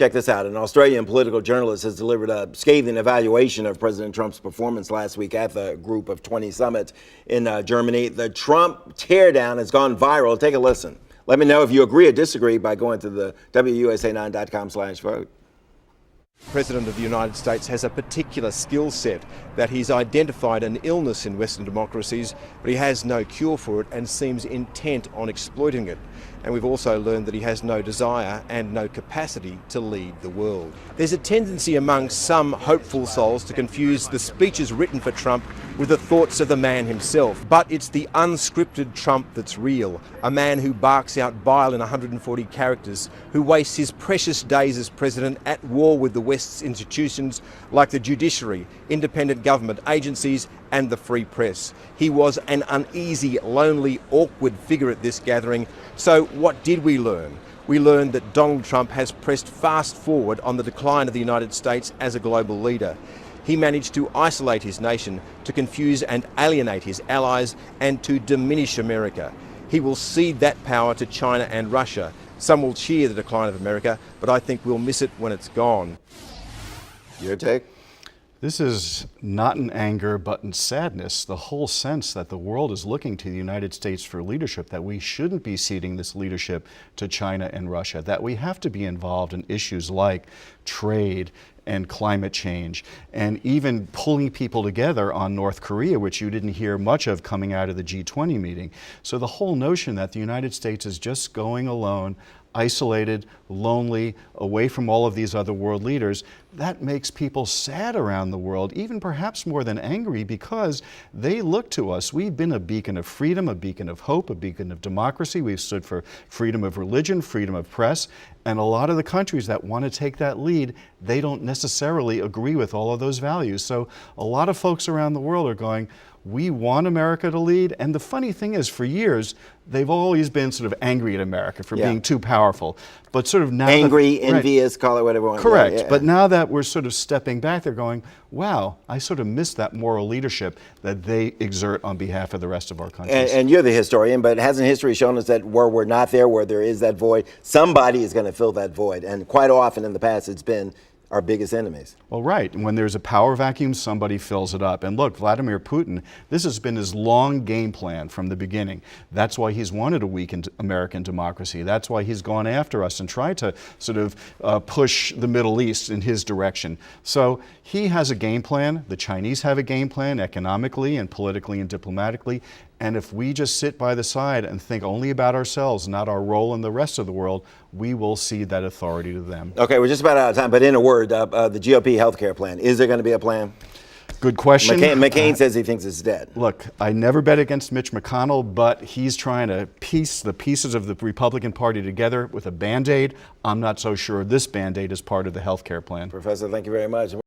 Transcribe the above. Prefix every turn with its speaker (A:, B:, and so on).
A: Check this out. An Australian political journalist has delivered a scathing evaluation of President Trump's performance last week at the Group of 20 summit in Germany. The Trump teardown has gone viral. Take a listen. Let me know if you agree or disagree by going to the WUSA9.com/vote.
B: The President of the United States has a particular skill set, that he's identified an illness in Western democracies, but he has no cure for it and seems intent on exploiting it. And we've also learned that he has no desire and no capacity to lead the world. There's a tendency among some hopeful souls to confuse the speeches written for Trump with the thoughts of the man himself. But it's the unscripted Trump that's real, a man who barks out bile in 140 characters, who wastes his precious days as president at war with the West's institutions like the judiciary, independent government agencies and the free press. He was an uneasy, lonely, awkward figure at this gathering. So what did we learn? We learned that Donald Trump has pressed fast forward on the decline of the United States as a global leader. He managed to isolate his nation, to confuse and alienate his allies, and to diminish America. He will cede that power to China and Russia. Some will cheer the decline of America, but I think we'll miss it when it's gone.
A: Your take?
C: This is not in anger, but in sadness. The whole sense that the world is looking to the United States for leadership, that we shouldn't be ceding this leadership to China and Russia, that we have to be involved in issues like trade and climate change, and even pulling people together on North Korea, which you didn't hear much of coming out of the G20 meeting. So the whole notion that the United States is just going alone, isolated, lonely, away from all of these other world leaders, that makes people sad around the world, even perhaps more than angry, because they look to us. We've been a beacon of freedom, a beacon of hope, a beacon of democracy. We've stood for freedom of religion, freedom of press, and a lot of the countries that want to take that lead, they don't necessarily agree with all of those values. So a lot of folks around the world are going, we want America to lead. And the funny thing is, for years, they've always been sort of angry at America for being too powerful. But sort of now
A: angry, envious, call it whatever you want.
C: Correct.
A: Yeah.
C: But now that we're sort of stepping back, they're going, wow, I sort of miss that moral leadership that they exert on behalf of the rest of our countries.
A: And you're the historian, but hasn't history shown us that where we're not there, where there is that void, somebody is going to fill that void? And quite often in the past, it's been our biggest enemies.
C: Well, right. When there's a power vacuum, somebody fills it up. And look, Vladimir Putin, this has been his long game plan from the beginning. That's why he's wanted to weaken American democracy. That's why he's gone after us and tried to sort of push the Middle East in his direction. So he has a game plan. The Chinese have a game plan economically and politically and diplomatically. And if we just sit by the side and think only about ourselves, not our role in the rest of the world, we will cede that authority to them.
A: Okay, we're just about out of time, but in a word, the GOP healthcare plan, is there going to be a plan?
C: Good question.
A: McCain says he thinks it's dead.
C: Look, I never bet against Mitch McConnell, but he's trying to piece the pieces of the Republican Party together with a Band-Aid. I'm not so sure this Band-Aid is part of the health care plan.
A: Professor, thank you very much.